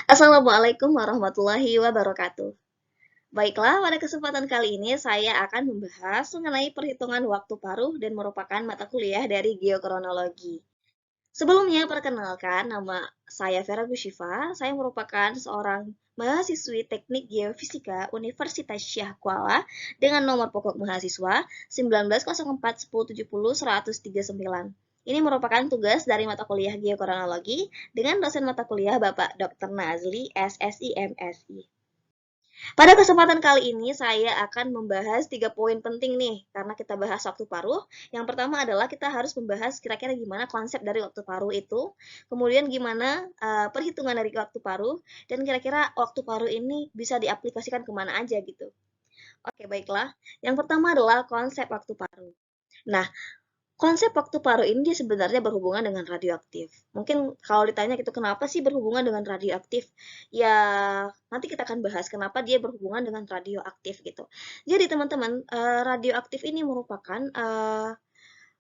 Assalamualaikum warahmatullahi wabarakatuh. Baiklah, pada kesempatan kali ini saya akan membahas mengenai perhitungan waktu paruh dan merupakan mata kuliah dari geokronologi. Sebelumnya, perkenalkan nama saya Vera Bushifa. Saya merupakan seorang mahasiswi Teknik Geofisika Universitas Syah Kuala dengan nomor pokok mahasiswa 1904 1070 139. Ini merupakan tugas dari mata kuliah Geokronologi dengan dosen mata kuliah Bapak Dr. Nazli SSI MSI. Pada kesempatan kali ini saya akan membahas 3 poin penting nih, karena kita bahas waktu paruh. Yang pertama adalah kita harus membahas kira-kira gimana konsep dari waktu paruh itu, kemudian gimana perhitungan dari waktu paruh, dan kira-kira waktu paruh ini bisa diaplikasikan kemana aja gitu. Oke, baiklah. Yang pertama adalah konsep waktu paruh. Nah, konsep waktu paruh ini dia sebenarnya berhubungan dengan radioaktif. Mungkin kalau ditanya gitu, kenapa sih berhubungan dengan radioaktif? Ya, nanti kita akan bahas kenapa dia berhubungan dengan radioaktif gitu. Jadi teman-teman, radioaktif ini merupakan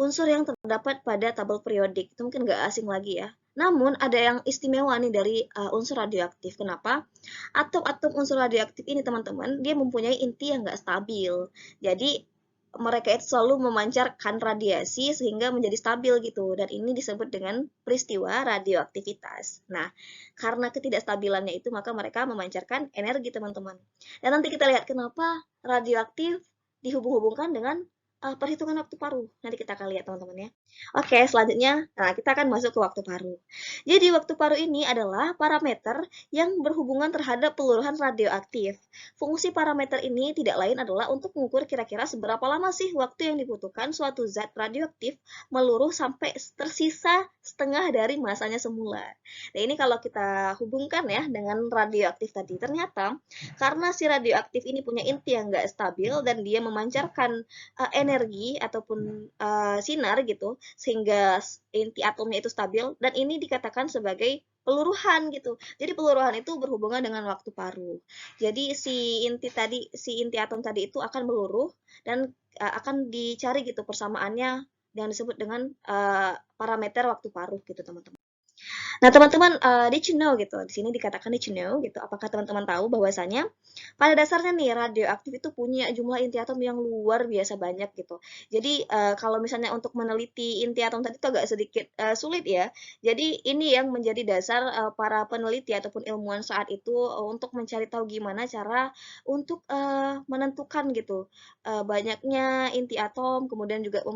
unsur yang terdapat pada tabel periodik. Itu mungkin nggak asing lagi ya. Namun ada yang istimewa nih dari unsur radioaktif. Kenapa? Atom-atom unsur radioaktif ini teman-teman, dia mempunyai inti yang nggak stabil. Jadi mereka itu selalu memancarkan radiasi sehingga menjadi stabil gitu, dan ini disebut dengan peristiwa radioaktivitas. Nah, karena ketidakstabilannya itu maka mereka memancarkan energi teman-teman. Dan nanti kita lihat kenapa radioaktif dihubung-hubungkan dengan perhitungan waktu paruh. Nanti kita akan lihat teman-teman ya. Oke, selanjutnya kita akan masuk ke waktu paruh. Jadi waktu paruh ini adalah parameter yang berhubungan terhadap peluruhan radioaktif. Fungsi parameter ini tidak lain adalah untuk mengukur kira-kira seberapa lama sih waktu yang dibutuhkan suatu zat radioaktif meluruh sampai tersisa setengah dari masanya semula. Nah, ini kalau kita hubungkan ya dengan radioaktif tadi, ternyata karena si radioaktif ini punya inti yang nggak stabil dan dia memancarkan energi ataupun sinar gitu, sehingga inti atomnya itu stabil, dan ini dikatakan sebagai peluruhan gitu. Jadi peluruhan itu berhubungan dengan waktu paruh. Jadi si inti atom tadi itu akan meluruh dan akan dicari gitu persamaannya yang disebut dengan parameter waktu paruh gitu teman-teman. Nah, teman-teman, did you know gitu, di sini dikatakan did you know gitu, apakah teman-teman tahu bahwasanya pada dasarnya nih radioaktif itu punya jumlah inti atom yang luar biasa banyak gitu. Jadi, kalau misalnya untuk meneliti inti atom tadi itu agak sedikit sulit ya. Jadi ini yang menjadi dasar para peneliti ataupun ilmuwan saat itu untuk mencari tahu gimana cara untuk menentukan gitu banyaknya inti atom, kemudian juga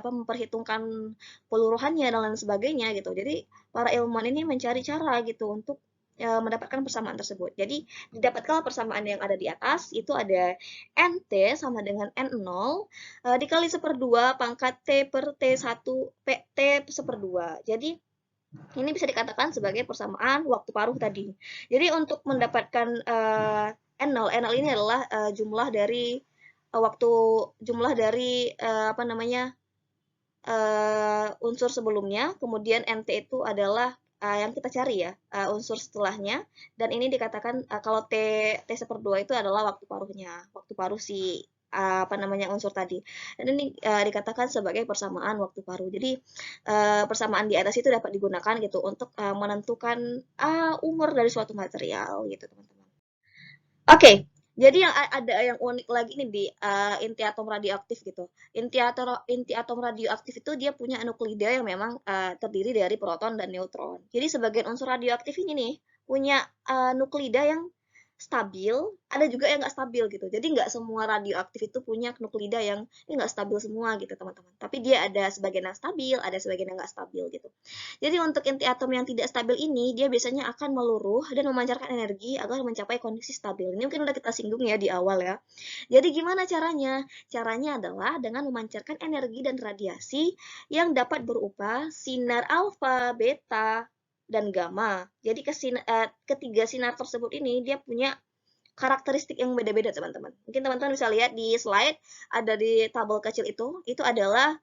memperhitungkan peluruhannya dan lain sebagainya gitu. Jadi para ilmuwan ini mencari cara gitu untuk mendapatkan persamaan tersebut. Jadi didapatkan persamaan yang ada di atas itu ada NT sama dengan N0 dikali seperdua pangkat T per T1 T seperdua. Jadi ini bisa dikatakan sebagai persamaan waktu paruh tadi. Jadi untuk mendapatkan N0 ini adalah waktu jumlah dari apa namanya unsur sebelumnya, kemudian NT itu adalah yang kita cari ya, unsur setelahnya, dan ini dikatakan kalau T seperdua itu adalah waktu paruhnya, waktu paruh si apa namanya unsur tadi. Dan ini dikatakan sebagai persamaan waktu paruh. Jadi persamaan di atas itu dapat digunakan gitu untuk menentukan umur dari suatu material gitu teman-teman. Oke, jadi yang ada yang unik lagi nih di inti atom radioaktif gitu. Inti atom radioaktif itu dia punya nuklida yang memang terdiri dari proton dan neutron. Jadi sebagian unsur radioaktif ini nih punya nuklida yang stabil, ada juga yang nggak stabil gitu. Jadi nggak semua radioaktif itu punya nuklida yang ini nggak stabil semua gitu teman-teman. Tapi dia ada sebagian yang stabil, ada sebagian yang nggak stabil gitu. Jadi untuk inti atom yang tidak stabil ini, dia biasanya akan meluruh dan memancarkan energi agar mencapai kondisi stabil. Ini mungkin udah kita singgung ya di awal ya. Jadi gimana caranya? Caranya adalah dengan memancarkan energi dan radiasi yang dapat berupa sinar alfa, beta, dan gamma. Jadi ketiga sinar tersebut ini dia punya karakteristik yang beda-beda teman-teman. Mungkin teman-teman bisa lihat di slide ada di tabel kecil itu adalah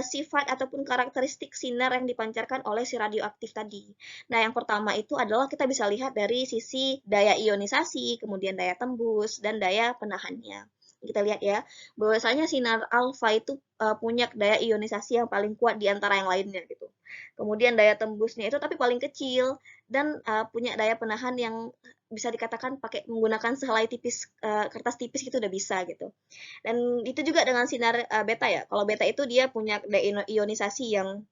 sifat ataupun karakteristik sinar yang dipancarkan oleh si radioaktif tadi. Nah, yang pertama itu adalah kita bisa lihat dari sisi daya ionisasi, kemudian daya tembus dan daya penahannya. Kita lihat ya, bahwasanya sinar alfa itu punya daya ionisasi yang paling kuat di antara yang lainnya gitu. Kemudian daya tembusnya itu tapi paling kecil dan, punya daya penahan yang bisa dikatakan pakai menggunakan sehelai tipis, kertas tipis itu udah bisa gitu. Dan itu juga dengan sinar, beta ya. Kalau beta itu dia punya ionisasi yang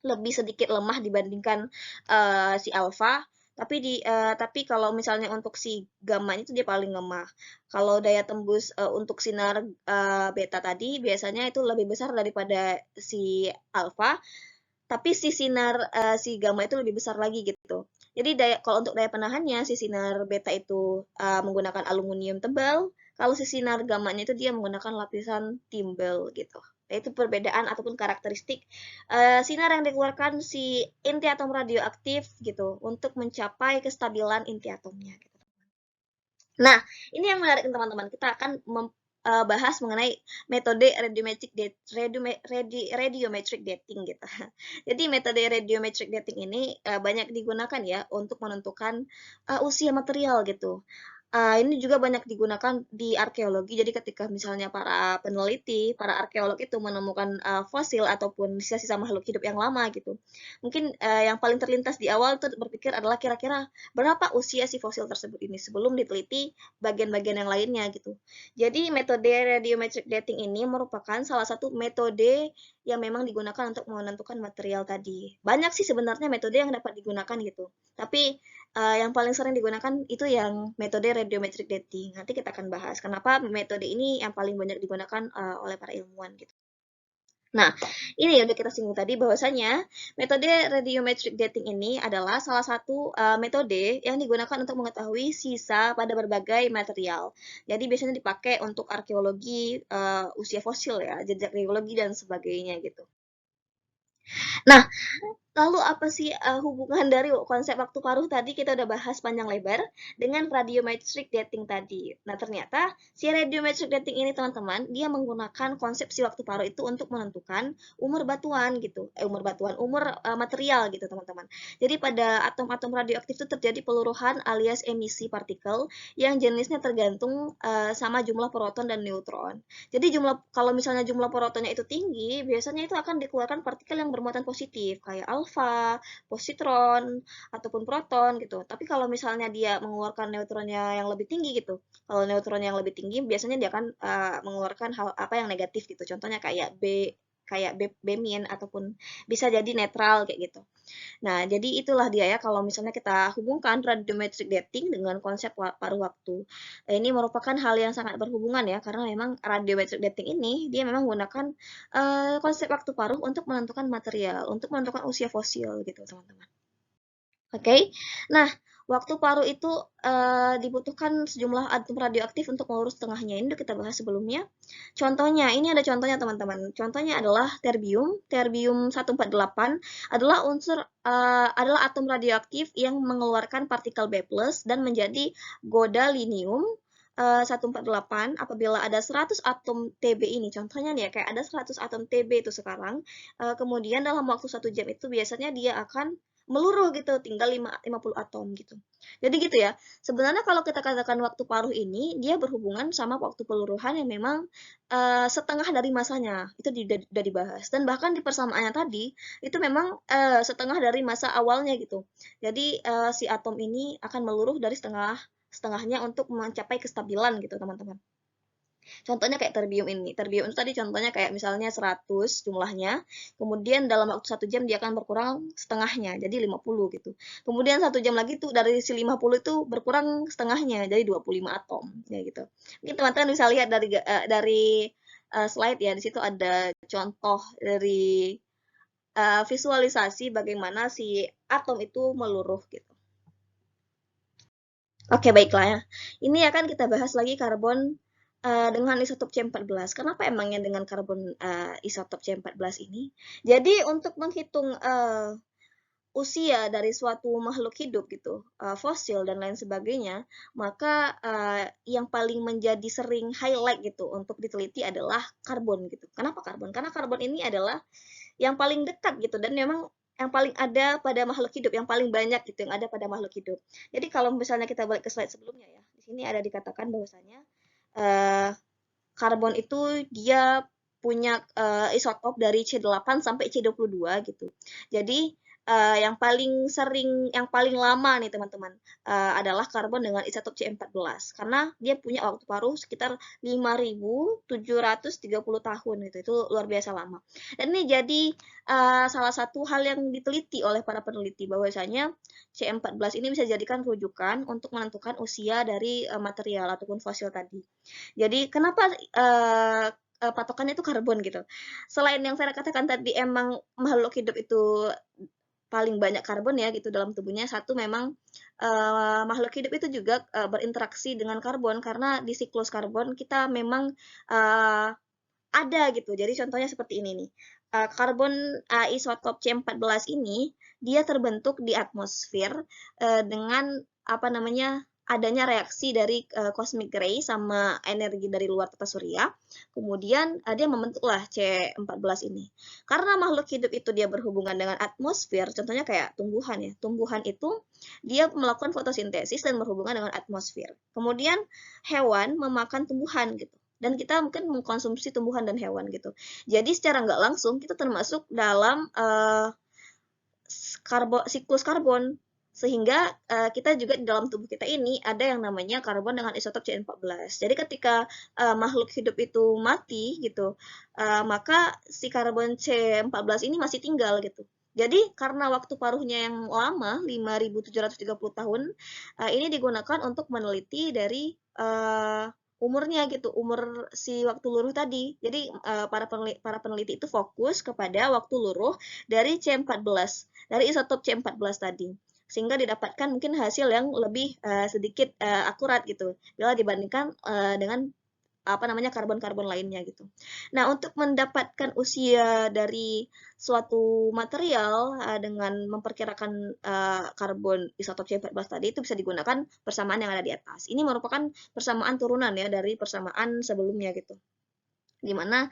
lebih sedikit lemah dibandingkan, si alfa, tapi kalau misalnya untuk si gamma itu dia paling lemah. Kalau daya tembus, untuk sinar, beta tadi biasanya itu lebih besar daripada si alfa, tapi si sinar, si gamma itu lebih besar lagi gitu. Jadi kalau untuk daya penahannya si sinar beta itu, menggunakan aluminium tebal, kalau si sinar gammanya itu dia menggunakan lapisan timbel gitu. Nah, itu perbedaan ataupun karakteristik, sinar yang dikeluarkan si inti atom radioaktif gitu untuk mencapai kestabilan inti atomnya gitu. Nah, ini yang menarik teman-teman. Kita akan bahas mengenai metode radiometric dating gitu. Jadi metode radiometric dating ini banyak digunakan ya untuk menentukan usia material gitu. Ini juga banyak digunakan di arkeologi. Jadi ketika misalnya para peneliti, para arkeolog itu menemukan fosil ataupun sisa-sisa makhluk hidup yang lama gitu. Mungkin yang paling terlintas di awal tuh berpikir adalah kira-kira berapa usia si fosil tersebut ini sebelum diteliti bagian-bagian yang lainnya gitu. Jadi metode radiometric dating ini merupakan salah satu metode yang memang digunakan untuk menentukan material tadi. Banyak sih sebenarnya metode yang dapat digunakan gitu. Tapi yang paling sering digunakan itu yang metode radiometric dating. Nanti kita akan bahas kenapa metode ini yang paling banyak digunakan oleh para ilmuwan gitu. Nah, ini udah kita singgung tadi bahwasanya metode radiometric dating ini adalah salah satu metode yang digunakan untuk mengetahui sisa pada berbagai material. Jadi biasanya dipakai untuk arkeologi usia fosil ya, jejak geologi dan sebagainya gitu. Nah, lalu apa sih hubungan dari konsep waktu paruh tadi kita udah bahas panjang lebar dengan radiometric dating tadi. Nah, ternyata si radiometric dating ini teman-teman, dia menggunakan konsep si waktu paruh itu untuk menentukan umur batuan gitu. Umur material gitu, teman-teman. Jadi pada atom-atom radioaktif itu terjadi peluruhan alias emisi partikel yang jenisnya tergantung sama jumlah proton dan neutron. Jadi kalau misalnya jumlah protonnya itu tinggi, biasanya itu akan dikeluarkan partikel yang bermuatan positif kayak alfa, positron ataupun proton gitu. Tapi kalau misalnya dia mengeluarkan neutronnya yang lebih tinggi gitu. Kalau neutronnya yang lebih tinggi biasanya dia akan mengeluarkan hal apa yang negatif gitu. Contohnya kayak B- ataupun bisa jadi netral kayak gitu. Nah, jadi itulah dia ya kalau misalnya kita hubungkan radiometric dating dengan konsep paruh waktu. Ini merupakan hal yang sangat berhubungan ya, karena memang radiometric dating ini dia memang menggunakan konsep waktu paruh untuk menentukan material, untuk menentukan usia fosil gitu, teman-teman. Oke. Nah, waktu paruh itu dibutuhkan sejumlah atom radioaktif untuk mengurus tengahnya. Ini udah kita bahas sebelumnya. Contohnya, ini ada contohnya teman-teman. Contohnya adalah terbium. Terbium 148 adalah atom radioaktif yang mengeluarkan partikel B+ dan menjadi gadolinium 148 apabila ada 100 atom Tb ini. Contohnya nih ya, kayak ada 100 atom Tb itu sekarang. Kemudian dalam waktu 1 jam itu biasanya dia akan meluruh gitu, tinggal 50 atom gitu. Jadi gitu ya. Sebenarnya kalau kita katakan waktu paruh ini, dia berhubungan sama waktu peluruhan yang memang setengah dari masanya. Itu sudah dibahas. Dan bahkan di persamaannya tadi, itu memang setengah dari masa awalnya gitu. Jadi si atom ini akan meluruh dari setengahnya untuk mencapai kestabilan gitu, teman-teman. Contohnya kayak terbium ini. Terbium itu tadi contohnya kayak misalnya 100 jumlahnya, kemudian dalam waktu 1 jam dia akan berkurang setengahnya, jadi 50 gitu. Kemudian 1 jam lagi tuh dari si 50 itu berkurang setengahnya, jadi 25 atom, ya gitu. Mungkin teman-teman bisa lihat dari slide ya, di situ ada contoh dari visualisasi bagaimana si atom itu meluruh gitu. Oke, baiklah ya. Ini akan kita bahas lagi karbon dengan isotop C14. Kenapa emangnya dengan karbon isotop C14 ini? Jadi untuk menghitung usia dari suatu makhluk hidup gitu, fosil dan lain sebagainya, maka yang paling menjadi sering highlight gitu untuk diteliti adalah karbon gitu. Kenapa karbon? Karena karbon ini adalah yang paling dekat gitu dan memang yang paling ada pada makhluk hidup, yang paling banyak gitu yang ada pada makhluk hidup. Jadi kalau misalnya kita balik ke slide sebelumnya ya, di sini ada dikatakan bahwasanya eh, karbon itu dia punya isotop dari C8 sampai C22 gitu. Jadi yang paling lama nih teman-teman adalah karbon dengan isotop C14 karena dia punya waktu paruh sekitar 5.730 tahun gitu. Itu luar biasa lama. Dan ini jadi salah satu hal yang diteliti oleh para peneliti bahwasanya C14 ini bisa dijadikan rujukan untuk menentukan usia dari material ataupun fosil tadi. Jadi kenapa patokannya itu karbon gitu. Selain yang saya katakan tadi emang makhluk hidup itu paling banyak karbon ya gitu dalam tubuhnya. Satu memang makhluk hidup itu juga berinteraksi dengan karbon karena di siklus karbon kita memang uh, ada gitu. Jadi contohnya seperti ini nih. Karbon isotop C14 ini dia terbentuk di atmosfer dengan apa namanya adanya reaksi dari cosmic ray sama energi dari luar tata surya. Kemudian dia membentuklah C14 ini. Karena makhluk hidup itu dia berhubungan dengan atmosfer, contohnya kayak tumbuhan ya. Tumbuhan itu dia melakukan fotosintesis dan berhubungan dengan atmosfer. Kemudian hewan memakan tumbuhan gitu dan kita mungkin mengkonsumsi tumbuhan dan hewan gitu. Jadi secara nggak langsung kita termasuk dalam siklus karbon sehingga kita juga di dalam tubuh kita ini ada yang namanya karbon dengan isotop C14. Jadi ketika makhluk hidup itu mati gitu, maka si karbon C14 ini masih tinggal gitu. Jadi karena waktu paruhnya yang lama 5.730 tahun, ini digunakan untuk meneliti dari umurnya gitu, umur si waktu luruh tadi. Jadi para peneliti itu fokus kepada waktu luruh dari C14, dari isotop C14 tadi. Sehingga didapatkan mungkin hasil yang lebih sedikit akurat gitu bila dibandingkan dengan apa namanya karbon-karbon lainnya gitu. Nah, untuk mendapatkan usia dari suatu material dengan memperkirakan karbon isotop C14 tadi itu bisa digunakan persamaan yang ada di atas. Ini merupakan persamaan turunan ya dari persamaan sebelumnya gitu. Di mana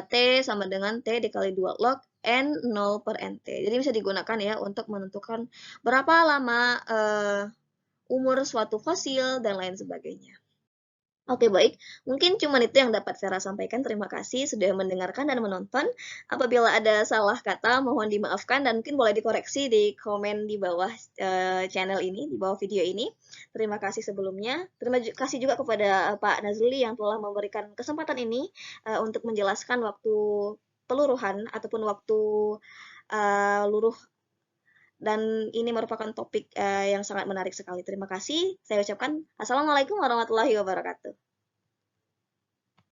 T sama dengan T dikali 2 log N 0 per NT. Jadi bisa digunakan ya untuk menentukan berapa lama umur suatu fosil dan lain sebagainya. Oke, baik. Mungkin cuma itu yang dapat saya sampaikan. Terima kasih sudah mendengarkan dan menonton. Apabila ada salah kata, mohon dimaafkan dan mungkin boleh dikoreksi di komen di bawah channel ini, di bawah video ini. Terima kasih sebelumnya. Terima kasih juga kepada Pak Nazli yang telah memberikan kesempatan ini untuk menjelaskan waktu peluruhan ataupun waktu luruh dan ini merupakan topik yang sangat menarik sekali. Terima kasih. Saya ucapkan Assalamualaikum warahmatullahi wabarakatuh.